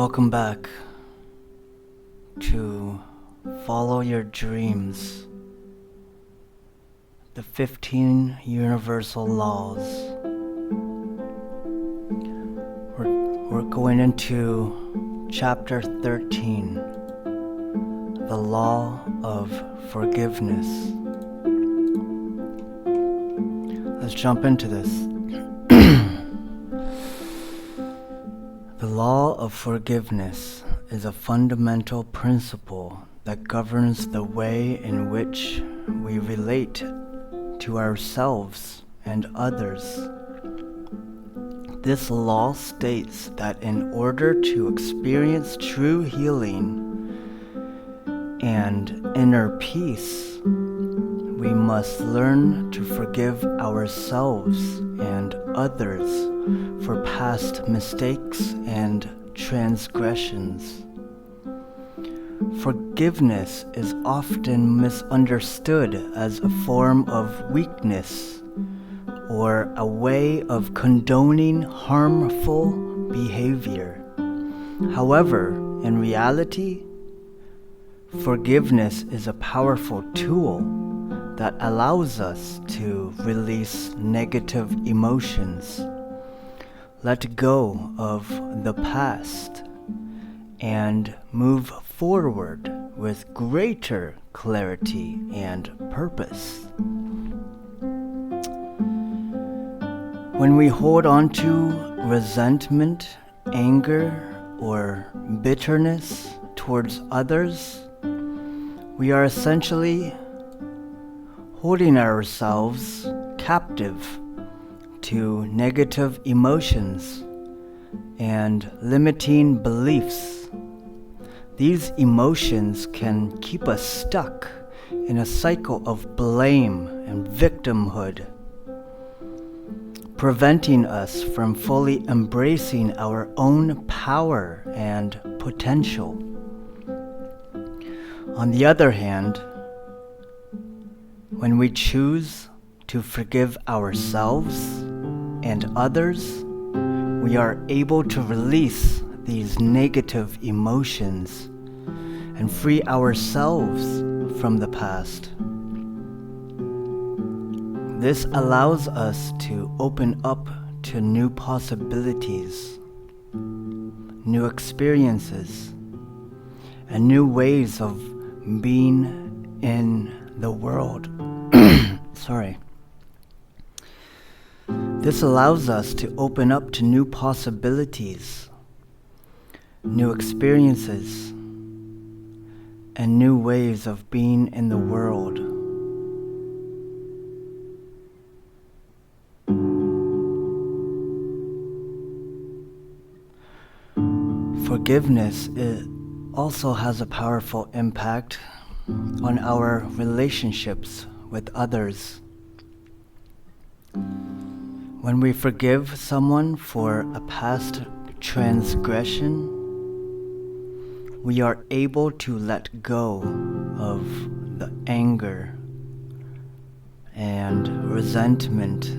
Welcome back to Follow Your Dreams, the 15 Universal Laws. We're going into Chapter 13, the Law of Forgiveness. Let's jump into this. The law of forgiveness is a fundamental principle that governs the way in which we relate to ourselves and others. This law states that in order to experience true healing and inner peace, we must learn to forgive ourselves and others for past mistakes and transgressions. Forgiveness is often misunderstood as a form of weakness or a way of condoning harmful behavior. However, in reality, forgiveness is a powerful tool that allows us to release negative emotions, let go of the past, and move forward with greater clarity and purpose. When we hold on to resentment, anger, or bitterness towards others, we are essentially holding ourselves captive to negative emotions and limiting beliefs. These emotions can keep us stuck in a cycle of blame and victimhood, preventing us from fully embracing our own power and potential. On the other hand, when we choose to forgive ourselves and others, we are able to release these negative emotions and free ourselves from the past. This allows us to open up to new possibilities, new experiences, and new ways of being in the world. Sorry. This allows us to open up to new possibilities, new experiences, and new ways of being in the world. Forgiveness also has a powerful impact on our relationships with others. When we forgive someone for a past transgression, we are able to let go of the anger and resentment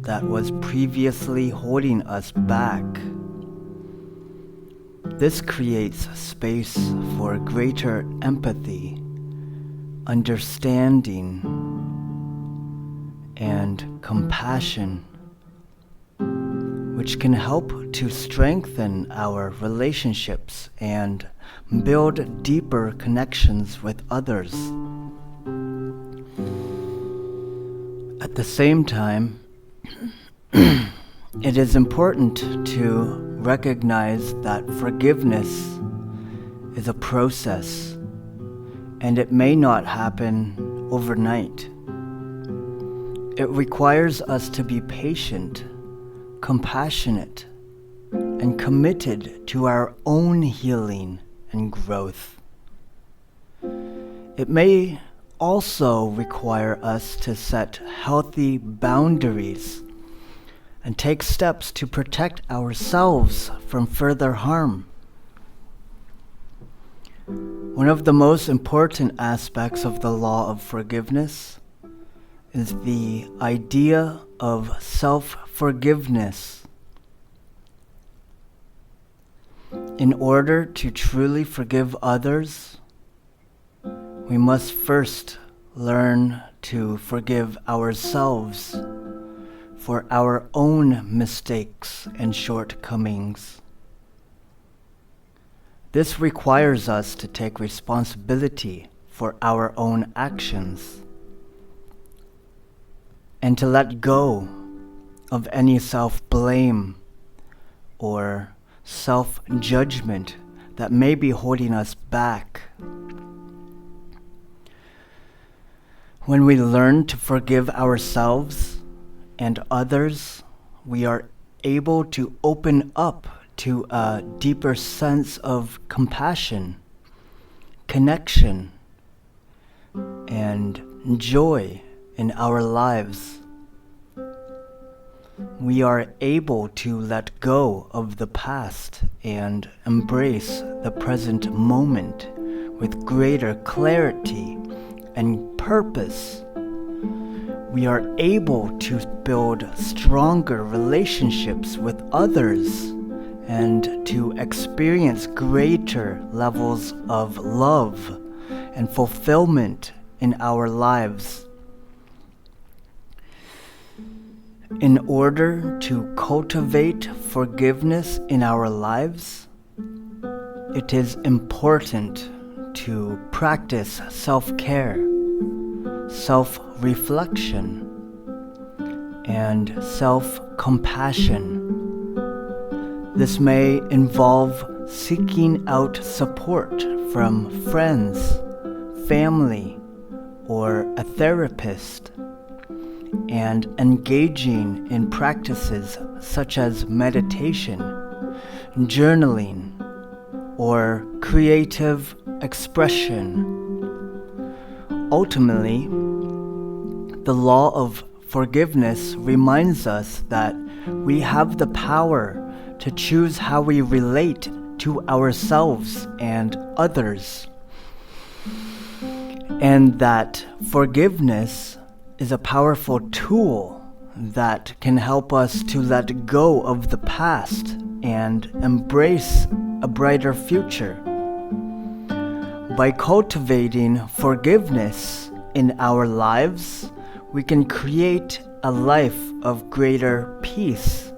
that was previously holding us back. This creates space for greater empathy, understanding, and compassion, which can help to strengthen our relationships and build deeper connections with others. At the same time, it is important to recognize that forgiveness is a process, and it may not happen overnight. It requires us to be patient, compassionate, and committed to our own healing and growth. It may also require us to set healthy boundaries and take steps to protect ourselves from further harm. One of the most important aspects of the law of forgiveness is the idea of self-forgiveness. In order to truly forgive others, we must first learn to forgive ourselves for our own mistakes and shortcomings. This requires us to take responsibility for our own actions and to let go of any self-blame or self-judgment that may be holding us back. When we learn to forgive ourselves and others, we are able to open up to a deeper sense of compassion, connection, and joy in our lives. We are able to let go of the past and embrace the present moment with greater clarity and purpose. We are able to build stronger relationships with others and to experience greater levels of love and fulfillment in our lives. In order to cultivate forgiveness in our lives, it is important to practice self-care, self-reflection, and self-compassion. This may involve seeking out support from friends, family, or a therapist, and engaging in practices such as meditation, journaling, or creative expression. Ultimately, the law of forgiveness reminds us that we have the power to choose how we relate to ourselves and others, and that forgiveness is a powerful tool that can help us to let go of the past and embrace a brighter future. By cultivating forgiveness in our lives, we can create a life of greater peace,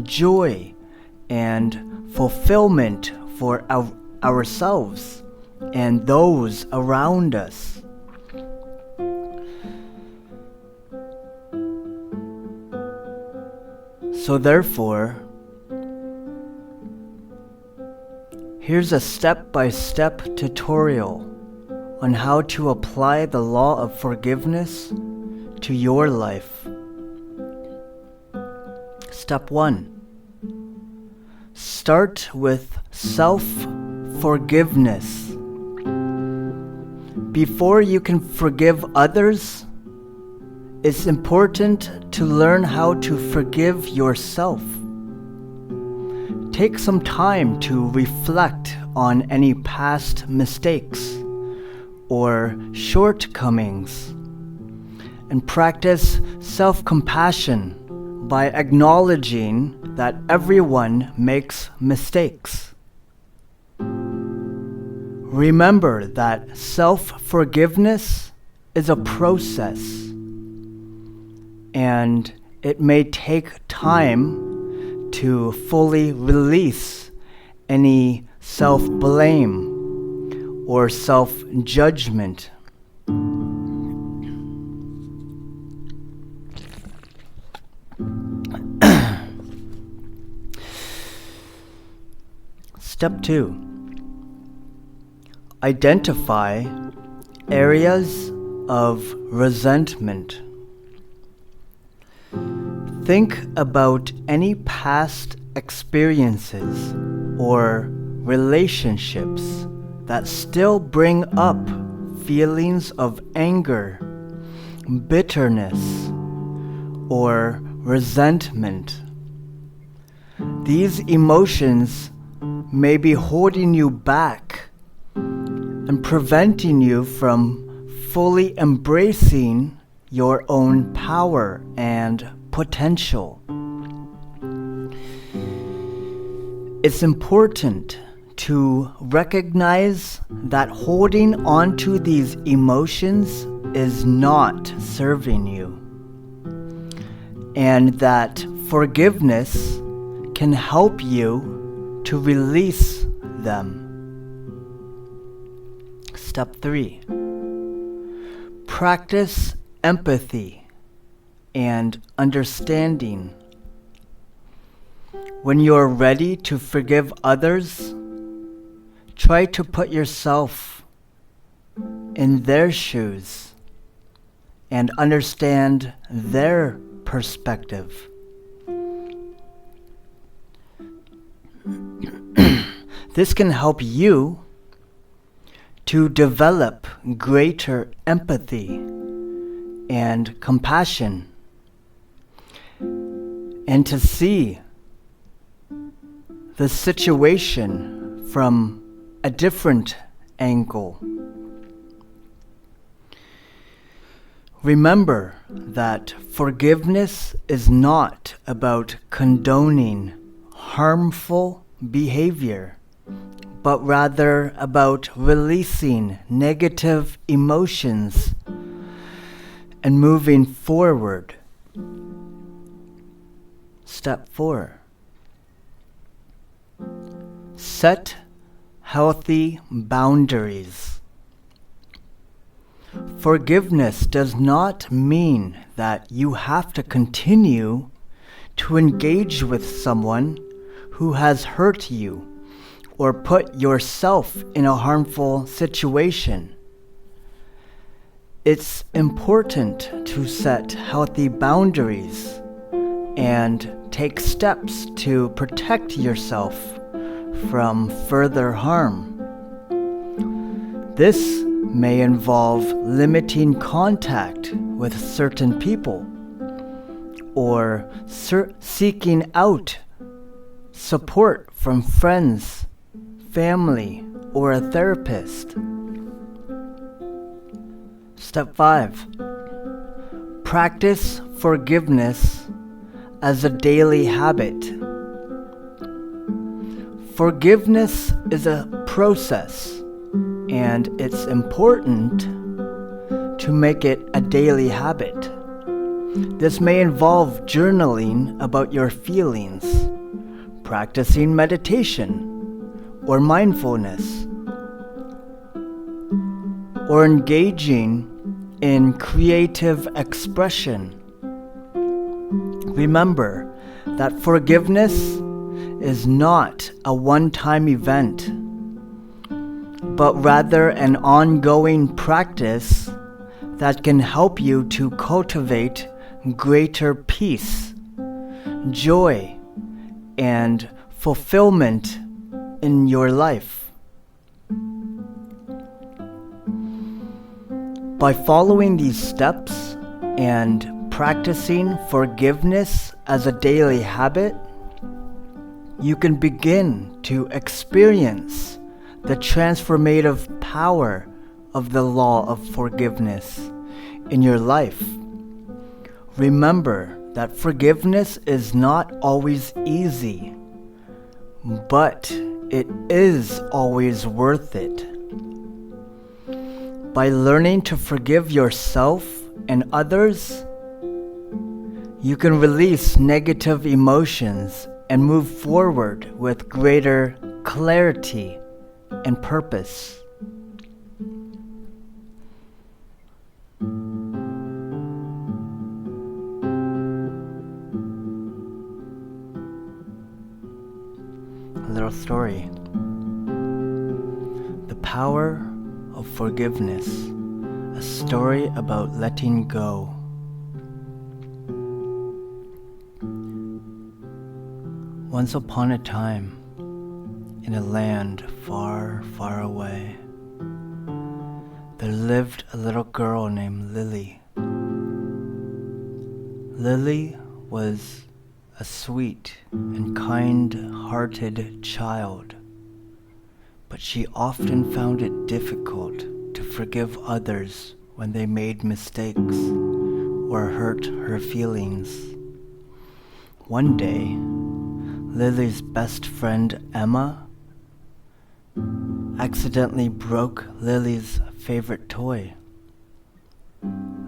joy, and fulfillment for ourselves and those around us. So therefore, here's a step-by-step tutorial on how to apply the law of forgiveness to your life. Step 1. Start with self-forgiveness. Before you can forgive others, it's important to learn how to forgive yourself. Take some time to reflect on any past mistakes or shortcomings and practice self-compassion by acknowledging that everyone makes mistakes. Remember that self-forgiveness is a process, and it may take time to fully release any self-blame or self-judgment. Step 2. Identify areas of resentment. Think about any past experiences or relationships that still bring up feelings of anger, bitterness, or resentment. These emotions may be holding you back and preventing you from fully embracing your own power and potential. It's important to recognize that holding on to these emotions is not serving you, and that forgiveness can help you to release them. Step 3. Practice empathy and understanding. When you're ready to forgive others, try to put yourself in their shoes and understand their perspective. This can help you to develop greater empathy and compassion, and to see the situation from a different angle. Remember that forgiveness is not about condoning harmful behavior, but rather about releasing negative emotions and moving forward. Step 4. Set healthy boundaries. Forgiveness does not mean that you have to continue to engage with someone who has hurt you or put yourself in a harmful situation. It's important to set healthy boundaries and take steps to protect yourself from further harm. This may involve limiting contact with certain people or seeking out support from friends, family, or a therapist. Step 5. Practice forgiveness as a daily habit. Forgiveness is a process, and it's important to make it a daily habit. This may involve journaling about your feelings, practicing meditation or mindfulness, or engaging in creative expression. Remember that forgiveness is not a one-time event, but rather an ongoing practice that can help you to cultivate greater peace, joy, and fulfillment in your life. By following these steps and practicing forgiveness as a daily habit, you can begin to experience the transformative power of the law of forgiveness in your life. Remember that forgiveness is not always easy, but it is always worth it. By learning to forgive yourself and others, you can release negative emotions and move forward with greater clarity and purpose. A little story. The Power of Forgiveness, a story about letting go. Once upon a time, in a land far, far away, there lived a little girl named Lily. Lily was a sweet and kind-hearted child, but she often found it difficult to forgive others when they made mistakes or hurt her feelings. One day, Lily's best friend Emma accidentally broke Lily's favorite toy.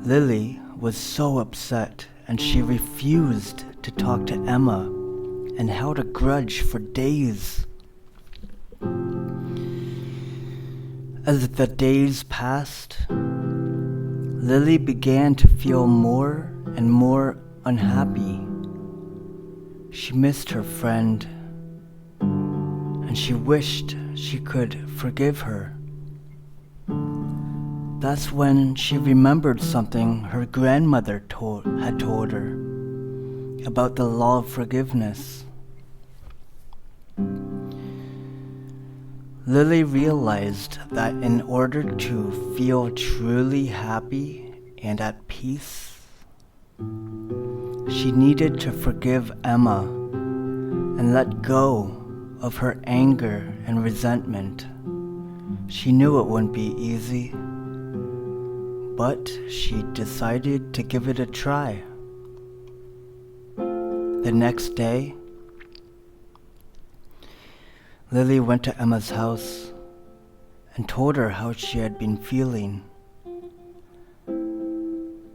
Lily was so upset and she refused to talk to Emma and held a grudge for days. As the days passed, Lily began to feel more and more unhappy. She missed her friend, and she wished she could forgive her. That's when she remembered something her grandmother had told her about the law of forgiveness. Lily realized that in order to feel truly happy and at peace, she needed to forgive Emma and let go of her anger and resentment. She knew it wouldn't be easy, but she decided to give it a try. The next day, Lily went to Emma's house and told her how she had been feeling.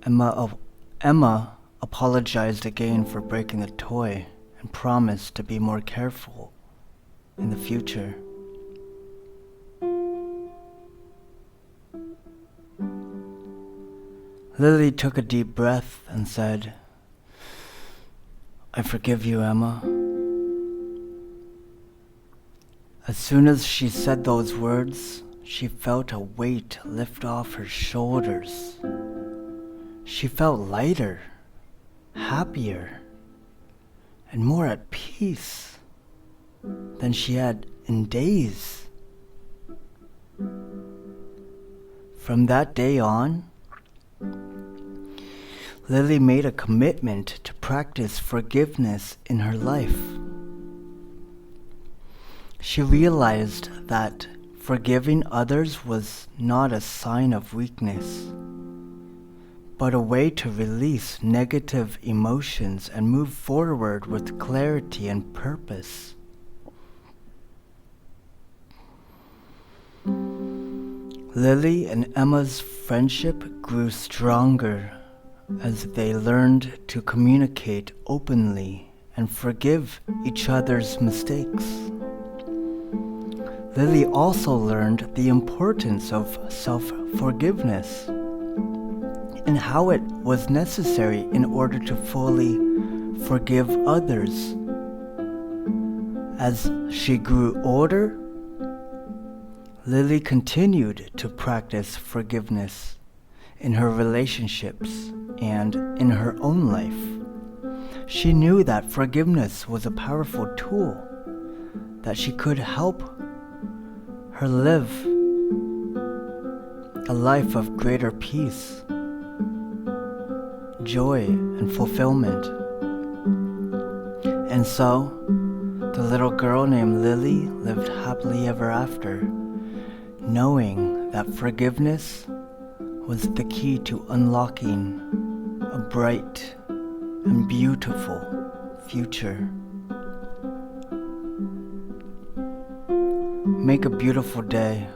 Emma apologized again for breaking the toy and promised to be more careful in the future. Lily took a deep breath and said, "I forgive you, Emma." As soon as she said those words, she felt a weight lift off her shoulders. She felt lighter, happier, and more at peace than she had in days. From that day on, Lily made a commitment to practice forgiveness in her life. She realized that forgiving others was not a sign of weakness, but a way to release negative emotions and move forward with clarity and purpose. Lily and Emma's friendship grew stronger as they learned to communicate openly and forgive each other's mistakes. Lily also learned the importance of self-forgiveness and how it was necessary in order to fully forgive others. As she grew older, Lily continued to practice forgiveness in her relationships and in her own life. She knew that forgiveness was a powerful tool that she could help her live a life of greater peace, joy, and fulfillment. And so, the little girl named Lily lived happily ever after, knowing that forgiveness was the key to unlocking a bright and beautiful future. Make a beautiful day,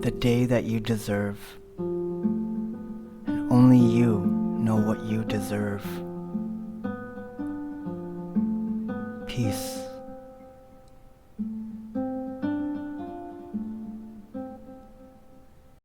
the day that you deserve, and only you know what you deserve. Peace.